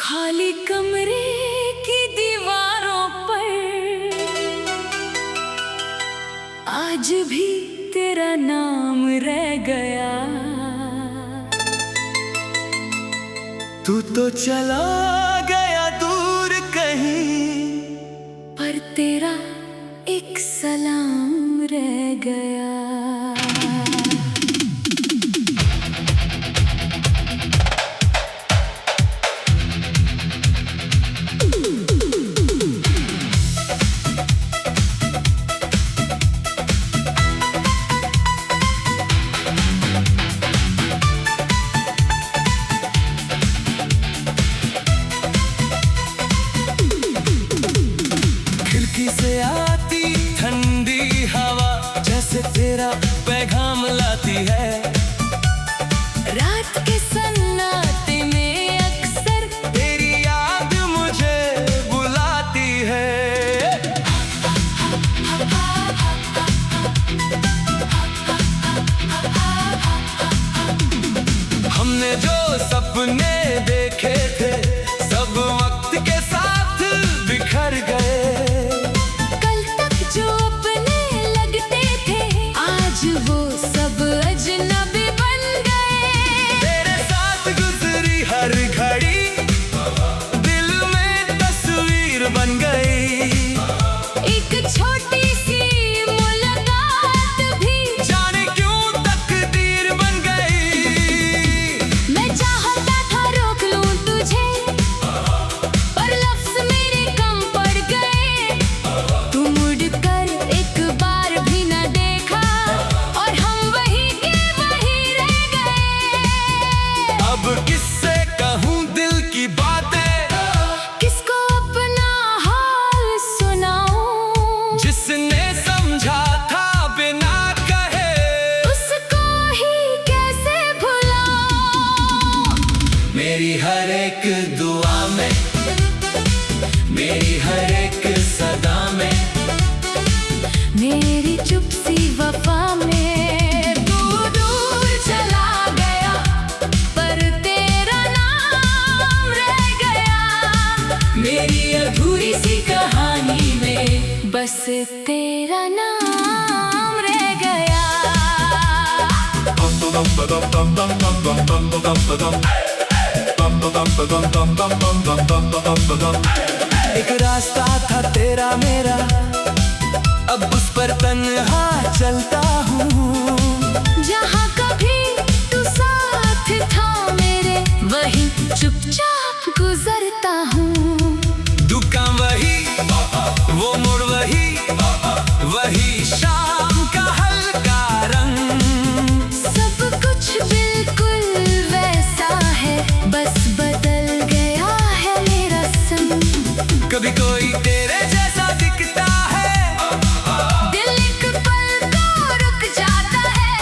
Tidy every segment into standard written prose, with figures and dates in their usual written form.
खाली कमरे की दीवारों पर आज भी तेरा नाम रह गया। तू तो चला गया दूर कहीं, पर तेरा एक सलाम रह गया। खिड़की से आती ठंडी हवा जैसे तेरा पैगाम लाती है। रात के सन्नाटे में अक्सर तेरी याद मुझे बुलाती है। हमने जो सपने देखे थे सब वक्त के साथ बिखर गए। कल तक जो अपने लगते थे आज वो सब अजनबी बन गए। तेरे साथ गुजरी हर घड़ी दिल में तस्वीर बन गई। एक छोटी सी मुलाकात भी जाने क्यों तकदीर बन गई। मैं चाहता था रोक लूं तुझे, पर लफ्ज मेरे कम पड़ गए। तू मुड़कर एक बार भी न देखा और हम वहीं के वहीं रह गए। अब किससे कहूँ दिल की बातें, किसको अपना हाल सुनाऊं, जिसने समझा था बिना कहे उसको ही कैसे भुलाऊं। मेरी हर एक दुआ में, मेरी हर एक सदा में, मेरी चुप सी वफा में तू दूर चला गया, पर तेरा नाम रह गया। मेरी अधूरी सी कहानी में बस तेरा नाम रह गया। एक रास्ता था तेरा मेरा, अब उस पर तन्हा चलता हूँ। जहाँ कभी तू साथ था मेरे वहीं चुपचाप गुजरता हूँ। दुकान वही, वो मोड़ वही, वही शाम का हल्का रंग। सब कुछ बिल्कुल वैसा है, बस बदल गया है मेरा संग। कभी कोई तेरे जैसा दिखता है, दिल एक पल को रुक जाता है,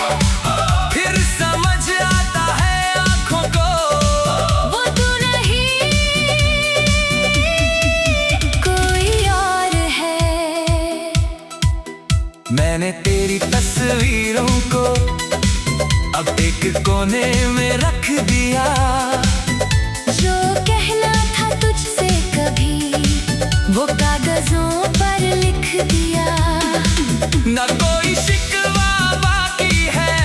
फिर समझ आता है आँखों को वो तू नहीं कोई और है। मैंने तेरी तस्वीरों को अब एक कोने में रख दिया। जो कहना था तुझसे कभी वो कागजों पर लिख दिया। न कोई शिकवा बाकी है,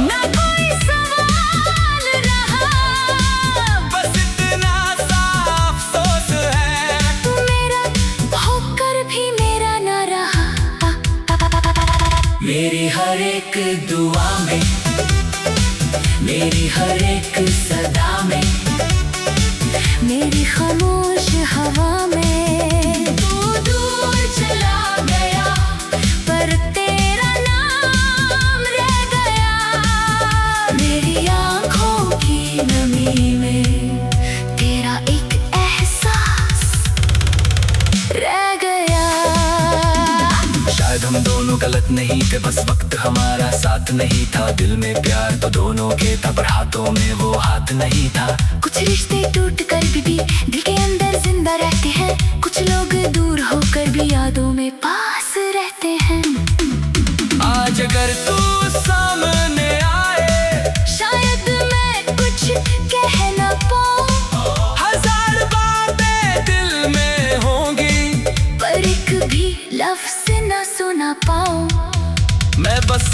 ना कोई सवाल रहा, बस इतना सा अफसोस है तू मेरा होकर भी मेरा न रहा। मेरी हर एक दुआ में, मेरी हर एक सदा में, मेरी खामोश हवा में तू दूर चला गया, पर तेरा नाम रह गया। मेरी आँखों की नमी में तेरा एक एहसास रह गया। शायद हम दोनों गलत नहीं थे, बस वक्त हमारा साथ नहीं था। दिल में प्यार तो दोनों के था, पर हाथों में वो हाथ नहीं था। कुछ रिश्ते टूट कर भी दिल के अंदर जिंदा रहते हैं, कुछ लोग दूर होकर भी यादों में पास रहते हैं। आज अगर तू सामने आए शायद मैं कुछ कह न पाऊं, हजार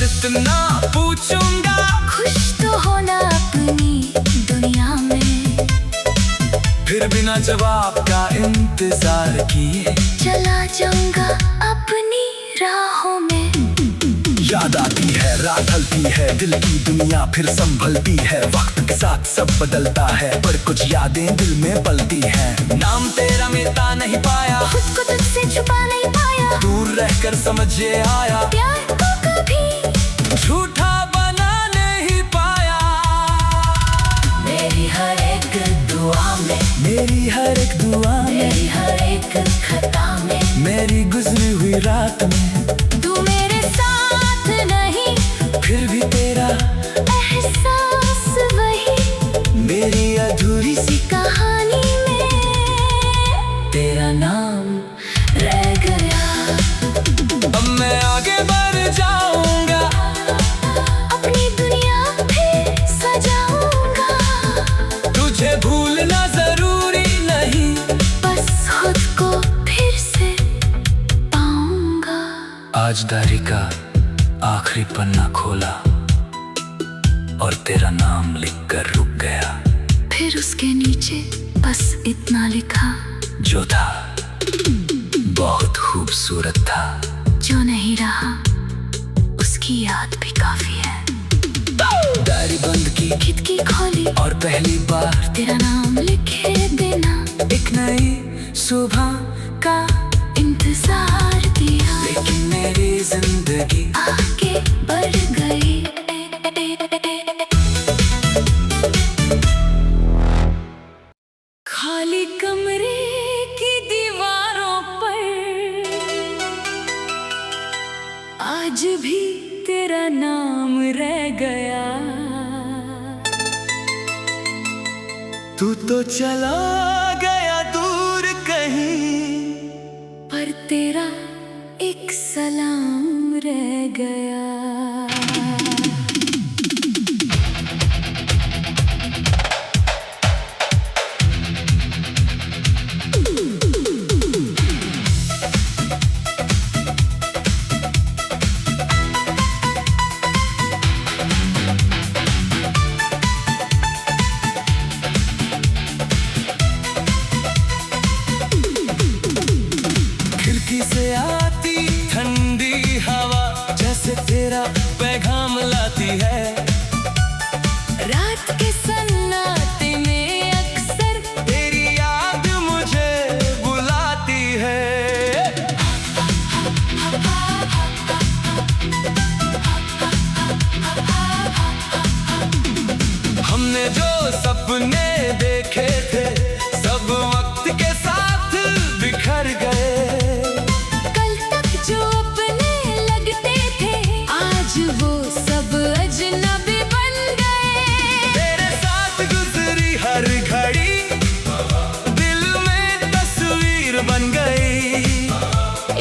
बस इतना पूछूंगा, खुश तो होना अपनी दुनिया में। फिर बिना जवाब का इंतजार किए चला जाऊंगा अपनी राहों में। याद आती है, रात ढलती है, दिल की दुनिया फिर संभलती है। वक्त के साथ सब बदलता है, पर कुछ यादें दिल में पलती हैं। नाम तेरा मिटा नहीं पाया, खुद को तुझसे छुपा नहीं पाया, दूर रहकर समझे आया, प्यार को कभी झूठा बना नहीं पाया। मेरी हर एक दुआ में, मेरी हर एक दुआ में, मेरी हर एक खता में, मेरी गुजरी हुई रात में, तू मेरे साथ नहीं फिर भी तेरा एहसास वही। मेरी अधूरी सी कहानी में तेरा नाम रह गया। अब मैं आगे बढ़ जाऊंगा, अपनी दुनिया फिर सजाऊंगा, तुझे भूलना जरूरी नहीं, बस खुद को फिर से पाऊंगा। आज डायरी का आखिरी पन्ना खोला और तेरा नाम लिखकर रुक गया। फिर उसके नीचे बस इतना लिखा, जो था बहुत खूबसूरत था, जो नहीं रहा उसकी याद भी काफी है। डायरी बंद की, खिड़की खोली और पहली बार तेरा नाम लिखे बिना एक नई सुबह का इंतजार किया, लेकिन मेरी जिंदगी आगे बढ़ गई। खाली कमरे की दीवारों पर आज भी तेरा नाम रह गया। तू तो चला गया दूर कहीं, पर तेरा एक सलाम रह गया। खिड़की से आती ठंडी हवा जैसे तेरा पैगाम लाती है। रात के सन्नाटे में अक्सर तेरी याद मुझे बुलाती है। हमने जो सपने देखे थे सब वक्त के साथ बिखर गए। कल तक जो अपने लगते थे आज वो सब अजनबी बन गए। तेरे साथ गुजरी हर घड़ी दिल में तस्वीर बन गई।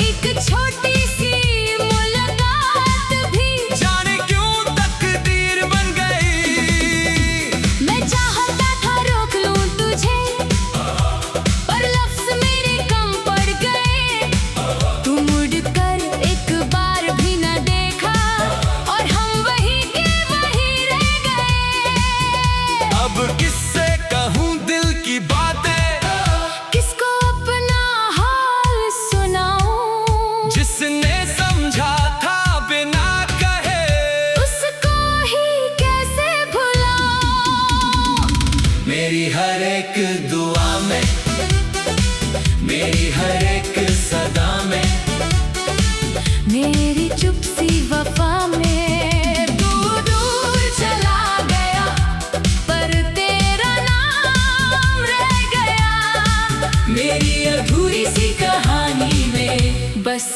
एक छोटी सी मुलाकात भी जाने क्यों तकदीर बन गई। मैं चाहता था रोक लूं तुझे, पर लफ्ज़ मेरे कम पड़ गए। तू मुड़कर एक बार भी न देखा और हम वहीं के वहीं रह गए। अब किससे कहूँ दिल की बातें, किसको अपना हाल सुनाऊं, जिसने समझा था बिना कहे। उसको ही कैसे भुलाऊं। मेरी हर एक दुआ में, मेरी हर एक सदा में, मेरी चुप सी वफा में दूर दूर चला गया, पर तेरा नाम रह गया। मेरी अधूरी सी कहानी में बस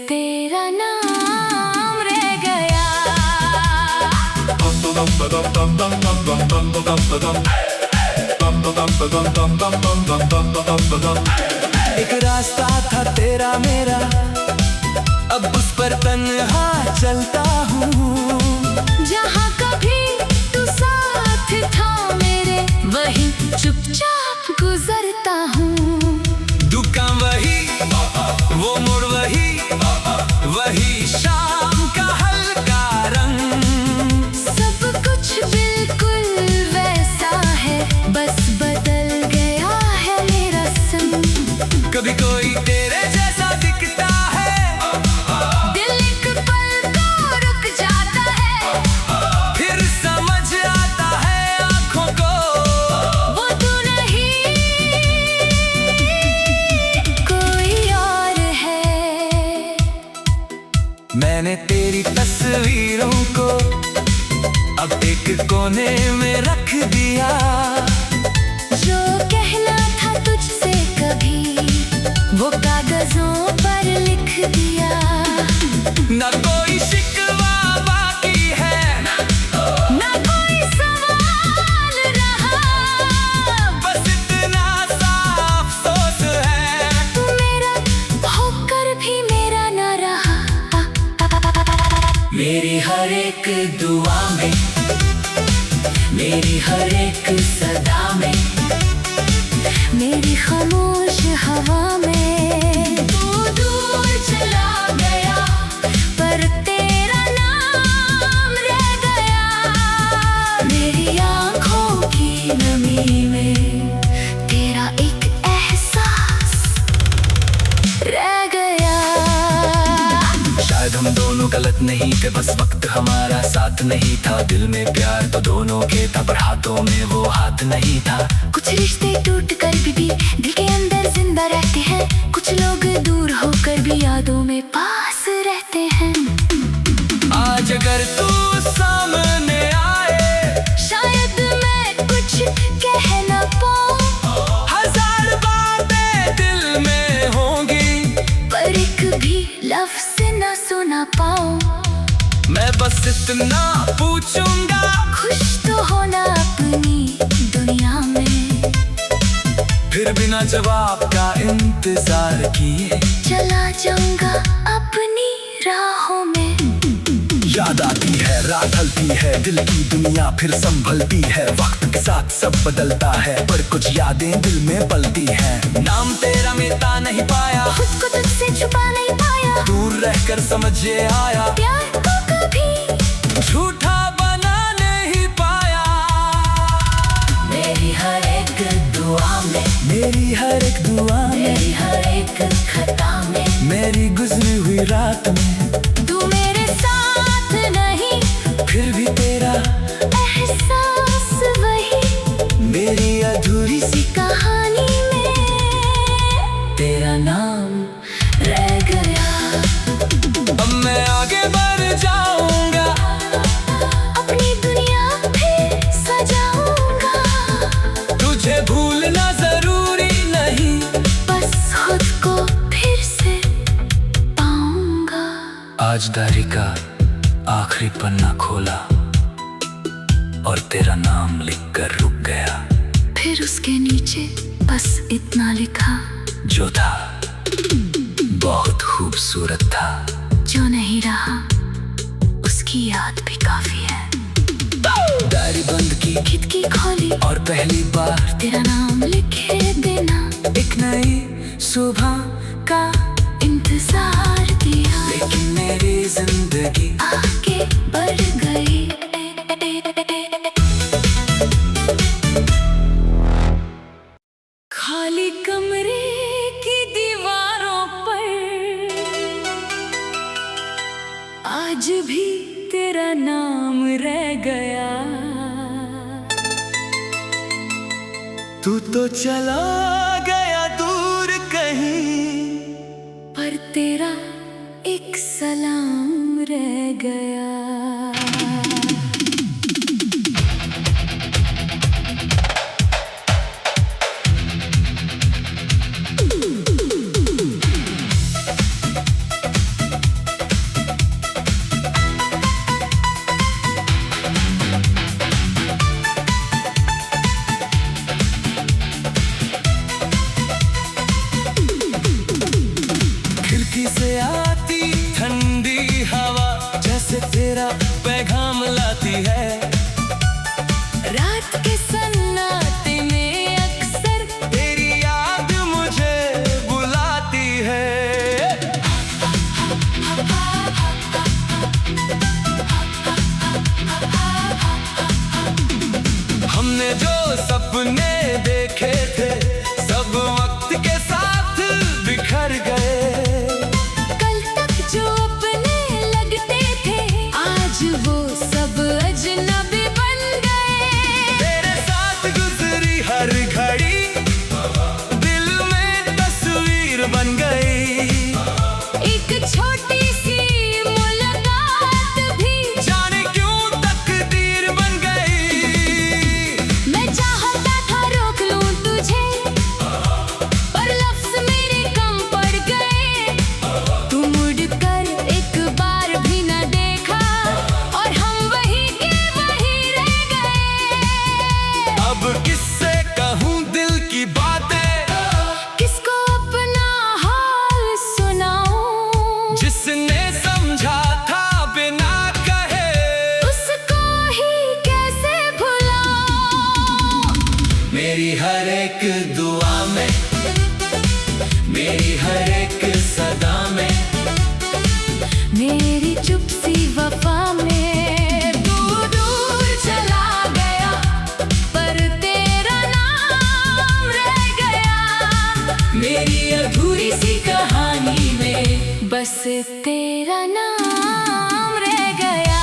तेरा नाम रह गया। एक रास्ता था तेरा मेरा, अब उस पर तन्हा चलता हूँ। जहाँ कभी तू साथ था मेरे, वहीं चुपचाप गुजरता हूँ। दुकान वही, वो मोड़ वही, वही शाम का हल्का रंग। कोने में रख दिया। जो कहना था तुझसे कभी वो कागजों पर लिख दिया। न कोई शिकवा बाकी है, ना कोई सवाल रहा, बस इतना सा अफसोस है तू मेरा होकर भी मेरा न रहा। मेरी हर एक दुआ में, मेरी हर एक सदा में, मेरी खामोश हवा में तू दूर चला गया, पर तेरा नाम रह गया। मेरी आँखों की नमी में तेरा एक एहसास रह गया। शायद हम दोनों गलत नहीं थे, बस वक्त हमारा साथ नहीं था। दिल में प्यार तो दोनों के था, पर हाथों में वो हाथ नहीं था। कुछ रिश्ते टूट कर भी दिल के अंदर जिंदा रहते हैं, कुछ लोग दूर होकर भी यादों में पास रहते हैं। आज अगर तू सामने आए, शायद मैं कुछ कह न पाऊं, हजार बातें दिल में होंगी, पर एक भी लफ्ज न सुना पाऊं। मैं बस इतना पूछूंगा, खुश तो होना अपनी दुनिया में, फिर बिना जवाब का इंतजार किए चला जाऊंगा अपनी राहों में। याद आती है, रात ढलती है, दिल की दुनिया फिर संभलती है। वक्त के साथ सब बदलता है, पर कुछ यादें दिल में पलती हैं। नाम तेरा मिटा नहीं पाया, खुद को तुझसे छुपा नहीं पाया, दूर रहकर समझ ये आया, प्यार को कभी झूठा बना नहीं पाया। मेरी हर एक दुआ में, मेरी हर एक दुआ में, मेरी हर एक खता में, मेरी गुजरी हुई रात में, तू मेरे साथ नहीं, फिर भी तेरा एहसास वही। मेरी अधूरी सी कहानी में तेरा नाम रह गया। अब मैं आगे बढ़ जाऊंगा, अपनी दुनिया फिर सजाऊंगा, तुझे भूलना जरूरी नहीं, बस खुद को फिर से पाऊंगा। आज डायरी का आखिरी पन्ना खोला और तेरा नाम लिखकर रुक गया। फिर उसके नीचे बस इतना लिखा, जो था बहुत खूबसूरत था, जो नहीं रहा उसकी याद भी काफी है। डायरी बंद की, खिड़की खोली और पहली बार तेरा नाम लिखे देना, एक नई सुबह का इंतजार दिया, लेकिन मेरी जिंदगी आगे बढ़ गई। खाली कमरे की दीवारों पर आज भी तेरा नाम रह गया। तू तो चला गया दूर कहीं, पर तेरा एक सलाम रह गया। खिड़की से आती ठंडी हवा, जैसे एक दुआ में, मेरी हर एक सदा में, मेरी चुप सी वफा में। तू दूर चला गया पर तेरा नाम रह गया। मेरी अधूरी सी कहानी में बस तेरा नाम रह गया।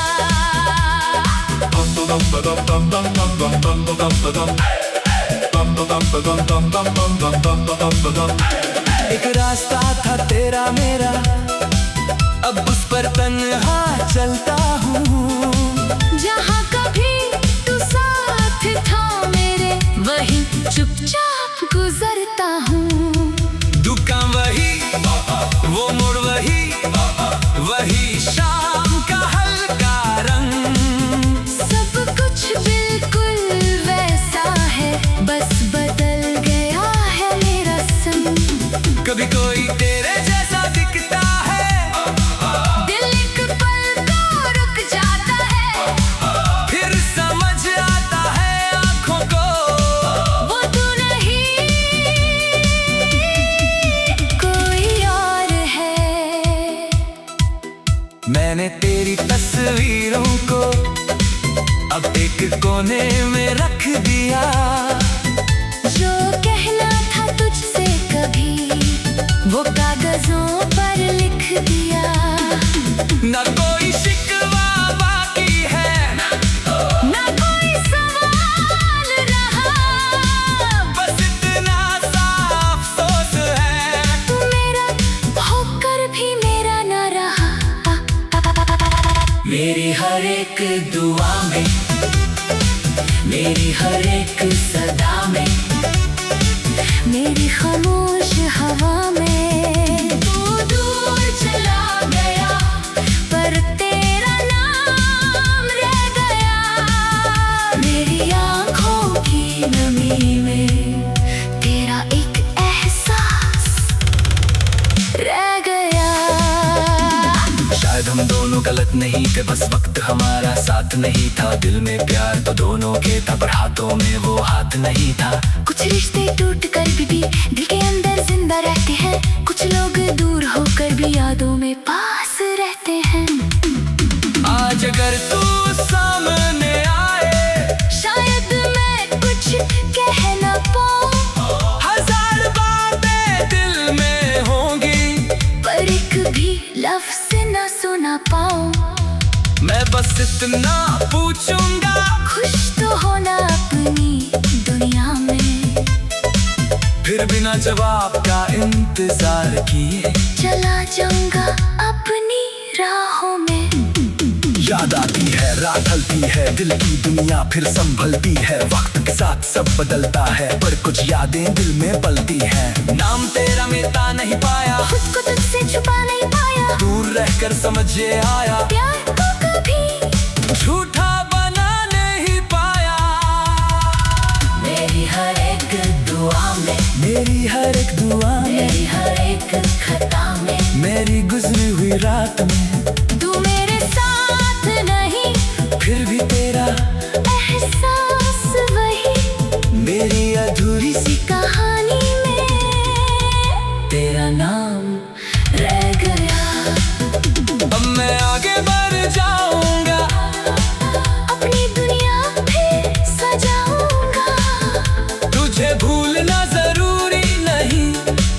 एक रास्ता था तेरा मेरा, अब उस पर तन्हा चलता हूँ। जहाँ कभी तू साथ था मेरे, वहीं चुपचाप गुजरता हूँ। दुकान वही, वो मोड़ वही, वही शाम का हल्का रंग। सब कुछ बिल्कुल वैसा है, बस बदल गया है मेरा संग। कभी कोई तेरे जैसा दिखता है, दिल एक पल को रुक जाता है, फिर समझ आता है आँखों को वो तू नहीं कोई और है। मैंने तेरी तस्वीरों को अब एक कोने में रख दिया। जो कहना था तुझसे कभी, वो कागजों पर लिख दिया। ना कोई शिकवा बाकी है, ना कोई सवाल रहा, बस इतना सा अफसोस है। तू मेरा होकर भी मेरा न रहा। मेरी हर एक दुआ में, मेरी हर एक सदा में, मेरी खामोश हवा में। तू दूर चला गया पर तेरा नाम रह गया। मेरी आँखों की नमी में तेरा एक एहसास रह गया। शायद हम दोनों गलत नहीं थे, बस वक्त हमारा साथ नहीं था। दिल में प्यार तो दोनों के था, पर हाथों में वो हाथ नहीं था। कुछ रिश्ते टूट कर भी दिल के अंदर जिंदा रहते हैं। कुछ लोग दूर होकर भी यादों में पास रहते हैं। आज अगर तू सामने आए, शायद मैं कुछ कह न पाऊं, हजार बातें दिल में होंगी, पर एक भी लफ्ज न सुना पाऊं। मैं बस इतना पूछूंगा, खुश तो होना अपनी दुनिया में। फिर बिना जवाब का इंतजार किए चला जाऊंगा अपनी राहों में। याद आती है, रात ढलती है, दिल की दुनिया फिर संभलती है। वक्त के साथ सब बदलता है, पर कुछ यादें दिल में पलती हैं। नाम तेरा मिटा नहीं पाया, खुद को तुझसे छुपा नहीं पाया। दूर रहकर समझ ये आया, प्यार को कभी झूठा बना नहीं पाया। मेरी हर एक दुआ में, मेरी हर एक दुआ में, मेरी हर एक खता में, मेरी गुजरी हुई रात में, तू मेरे साथ नहीं, फिर भी तेरा एहसास वही। मेरी अधूरी सी कहानी में तेरा नाम रह गया। अब मैं आगे बढ़ जाऊंगा, अपनी दुनिया फिर सजाऊंगा। तुझे भूलना जरूरी नहीं,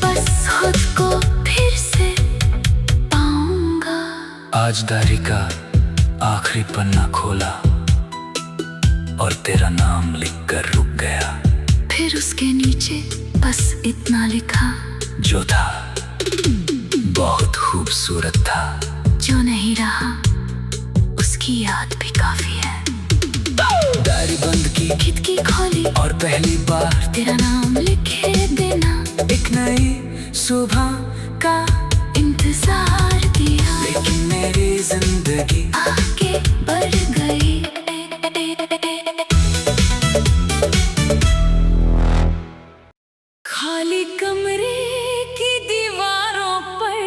बस खुद को फिर से पाऊंगा। आज डायरी का आखिरी पन्ना खोला और तेरा नाम लिखकर रुक गया। फिर उसके नीचे बस इतना लिखा, जो था बहुत खूबसूरत था, जो नहीं रहा उसकी याद भी काफी है। डायरी बंद की, खिड़की खोली और पहली बार तेरा नाम लिखे बिना एक नई सुबह का इंतजार किया। लेकिन मेरी जिंदगी आगे बढ़ गई। खाली कमरे की दीवारों पर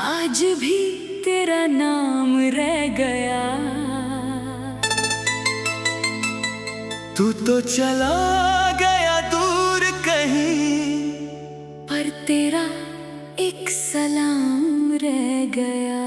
आज भी तेरा नाम रह गया। तू तो चला गया दूर कहीं, पर तेरा एक सलाम रह गया।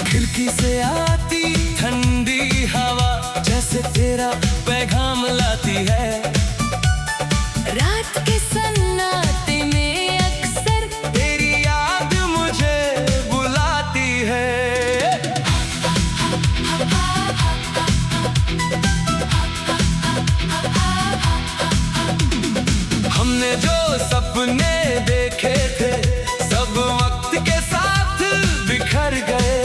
खिड़की से आती ठंडी हवा जैसे तेरा पैगाम लाती है। रात के सन्नाटे में अक्सर तेरी याद मुझे बुलाती है। हमने जो सपने देखे थे सब वक्त के साथ बिखर गए।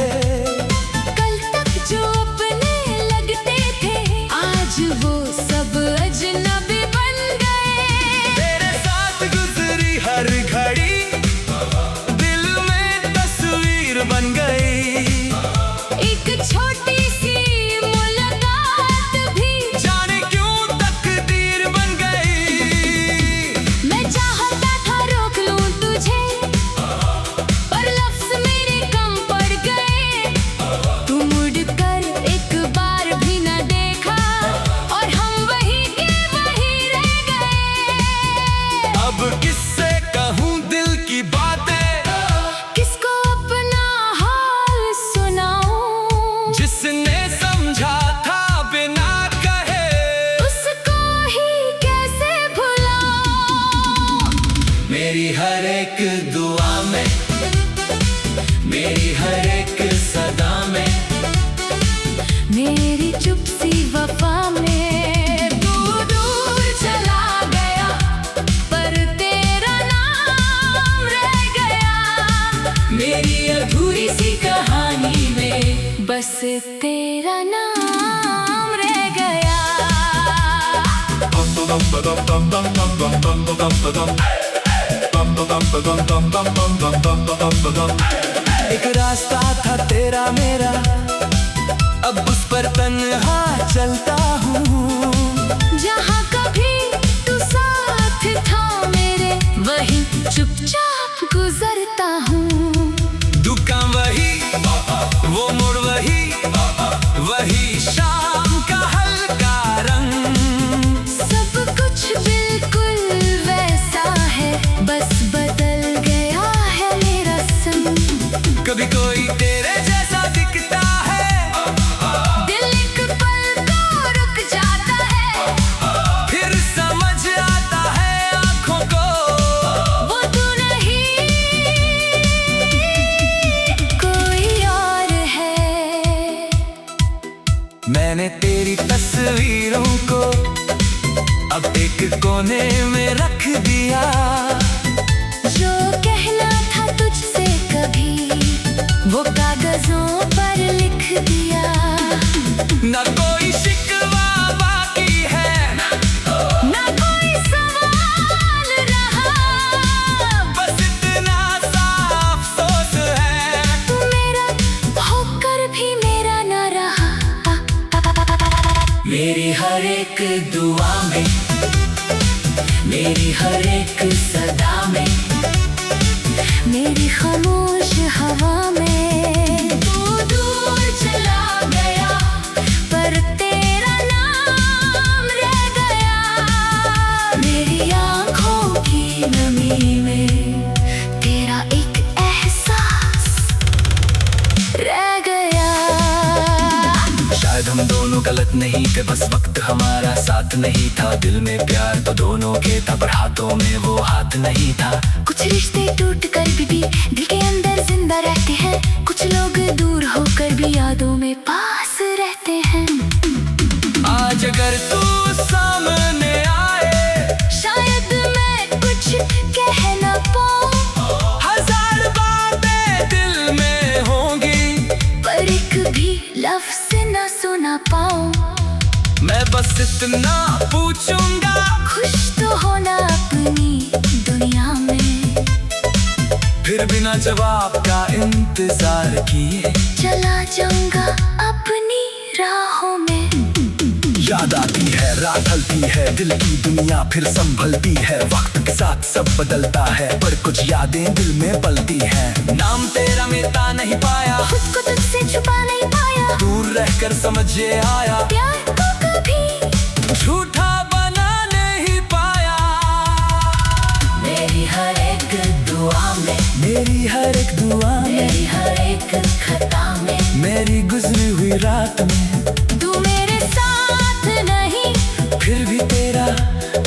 कल तक जो अपने लगते थे आज वो सब अजनबी बन गए। तेरे साथ गुजरी हर घड़ी दिल में तस्वीर बन गई। एक छोटी सी मुलाकात भी जाने क्यों तकदीर बन गई। मैं चाहता था रोक लूं तुझे, पर लफ्ज़ मेरे कम पड़ गए। तू मुड़कर एक बार भी न देखा और हम वहीं के वहीं रह गए। अब किससे कहूँ दिल की बातें, किसको अपना हाल सुनाऊं, जिसने समझा था बिना कहे उसको ही कैसे भुलाऊं। मेरी हर एक दुआ में, मेरी हर एक सदा में, मेरी चुप सी वफा में तू दूर चला गया, पर तेरा नाम रह गया। मेरी अधूरी सी कहानी में बस तेरा नाम रह गया। एक रास्ता था तेरा मेरा, अब उस पर तन्हा चलता हूँ। जहाँ कभी तू साथ था मेरे वहीं चुपचाप गुजरता हूँ। दुकान वही, वो मोड़ वही, वही शाम का हल्का रंग। सब कुछ बिल्कुल वैसा है, बस बदल गया है मेरा संग। कभी कोई तेरे जैसा दिखता है, दिल एक पल को रुक जाता है, फिर समझ आता है आँखों को वो तू नहीं कोई और है। मैंने तेरी तस्वीरों को अब एक कोने में रख दिया। जो कहना था तुझसे कभी वो कागजों पर लिख दिया। न कोई शिकवा बाकी है, ना कोई सवाल रहा, बस इतना सा अफसोस है तू मेरा होकर भी मेरा न रहा। मेरी हर एक दुआ में, मेरी हर एक सदा में, मेरी खामोश हवा में तू दूर चला गया, पर तेरा नाम रह गया। मेरी आँखों की नमी में तेरा एक एहसास रह गया। शायद हम दोनों गलत नहीं थे, बस वक्त हमारा साथ नहीं था। दिल में प्यार तो दोनों के था, पर हाथों में वो हाथ नहीं था। कुछ रिश्ते टूट कर भी दिल के अंदर जिंदा रहते हैं, कुछ लोग दूर होकर भी यादों में पास रहते हैं। आज अगर तू सामने आए, शायद मैं कुछ कह न पाऊं, हजार बातें दिल में होंगी, पर एक भी लफ्ज न सुना पाऊं। मैं बस इतना पूछूंगा, खुश तो होना अपनी दुनिया में। फिर बिना जवाब का इंतजार किए चला जाऊंगा अपनी राहों में। याद आती है, रात ढलती है, दिल की दुनिया फिर संभलती है। वक्त के साथ सब बदलता है, पर कुछ यादें दिल में पलती हैं। नाम तेरा मिटा नहीं पाया, खुद को तुझसे छुपा नहीं पाया, दूर रहकर समझ ये आया, प्यार को कभी झूठा बना नहीं पाया। मेरी हर एक दुआ में, मेरी हर एक दुआ में, मेरी हर एक खता में, मेरी गुजरी हुई रात में, तू मेरे साथ नहीं फिर भी तेरा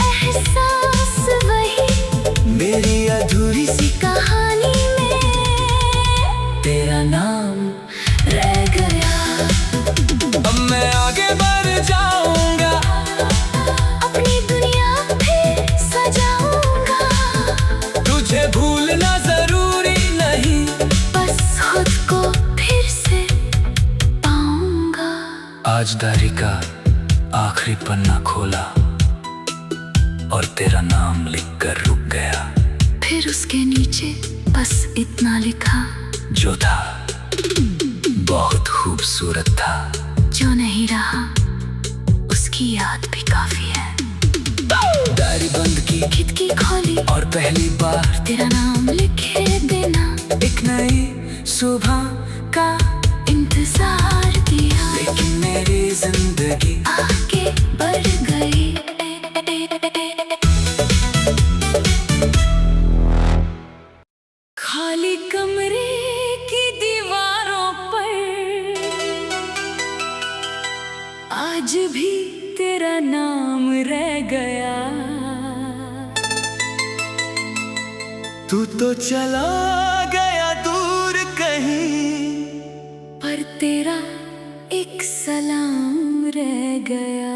एहसास वही। मेरी अधूरी सी कहानी में तेरा नाम रह गया। अब मैं आगे बढ़ जाऊंगा, अपनी दुनिया फिर सजाऊंगा, तुझे भूलना जरूरी नहीं, बस खुद को फिर से पाऊंगा। आज डायरी का आखिरी पन्ना खोला और तेरा नाम लिखकर रुक गया। फिर उसके नीचे बस इतना लिखा, जो था बहुत खूबसूरत था, जो नहीं रहा उसकी याद भी काफी है। डायरी बंद की, खिड़की खोली और पहली बार तेरा नाम लिखे देना, एक नई सुबह का इंतजार किया, लेकिन मेरी जिंदगी आगे बढ़ गई। खाली कमरे की दीवारों पर आज भी तेरा नाम रह गया। तू तो चला गया दूर कहीं, पर तेरा एक सलाम रह गया।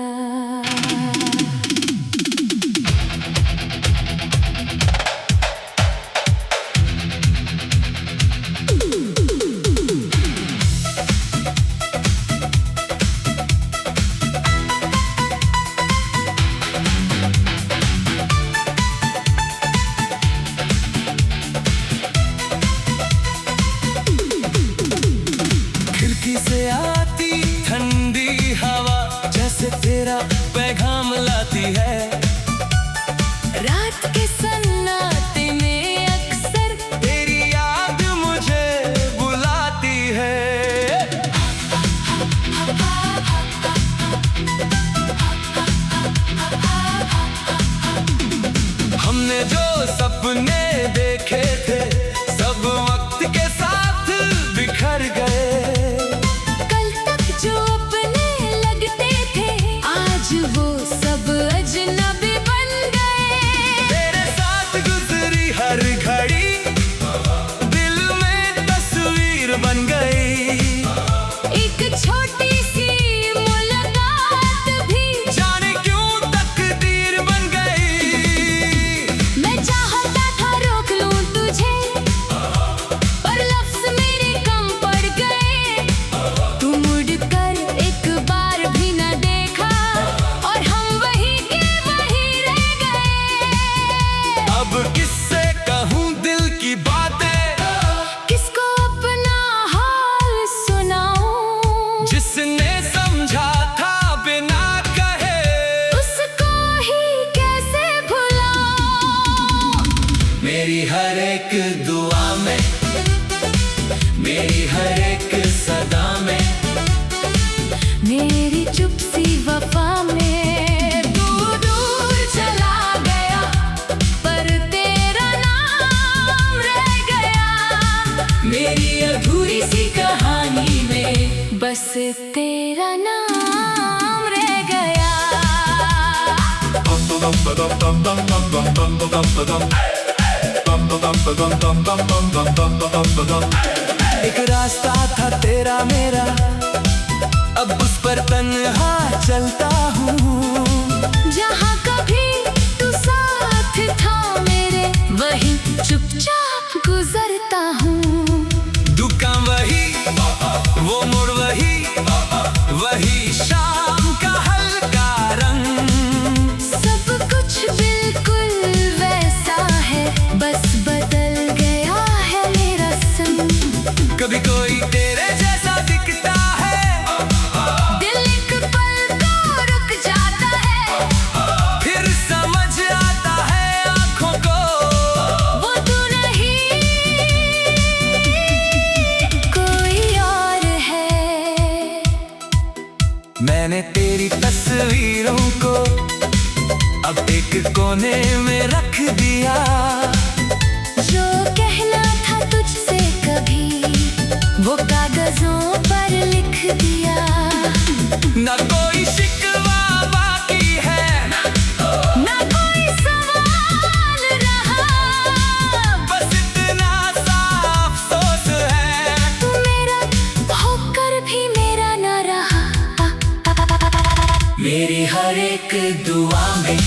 खिड़की से आती ठंडी हवा जैसे तेरा पैगाम लाती है। रात के सन्नाटे में अक्सर तेरी याद मुझे बुलाती है। हमने जो सपने देखे थे सब वक्त के साथ बिखर गए। कल तक जो अपने लगते थे आज वो सब अजनबी बन गए। तेरे साथ गुजरी हर घड़ी दिल में तस्वीर बन गई। एक छोटी सी मुलाकात भी जाने क्यों तकदीर बन गई। मैं चाहता था रोक लूं तुझे, पर लफ्ज मेरे कम पड़ गए। तू मुड़कर एक बार भी न देखा और हम वहीं के वहीं रह गए। अब किससे कहूँ दिल की बातें, किसको अपना हाल सुनाऊं, जिसने समझा था बिना कहे। उसको ही कैसे भुलाऊं। मेरी हर एक दुआ में, मेरी हर एक सदा में, मेरी चुप सी वफा में दूर दूर चला गया, पर तेरा नाम रह गया। मेरी अधूरी सी कहानी में बस तेरा नाम रह गया। एक रास्ता था तेरा मेरा, अब उस पर तन्हा चलता हूँ। जहाँ कभी तू साथ था मेरे, वहीं चुपचाप गुजरता हूँ। दुकान वही, वो मोड़ वही, वही शाम का हल्का रंग। सब कुछ बिल्कुल वैसा है, बस बदल गया है मैंने तेरी तस्वीरों को अब एक कोने में रख दिया। जो कहना था तुझसे कभी वो कागजों पर लिख दिया। न कोई शिकवा बाकी है, ना कोई सवाल रहा, बस इतना सा अफसोस है तू मेरा होकर भी मेरा ना रहा। मेरी हर एक दुआ में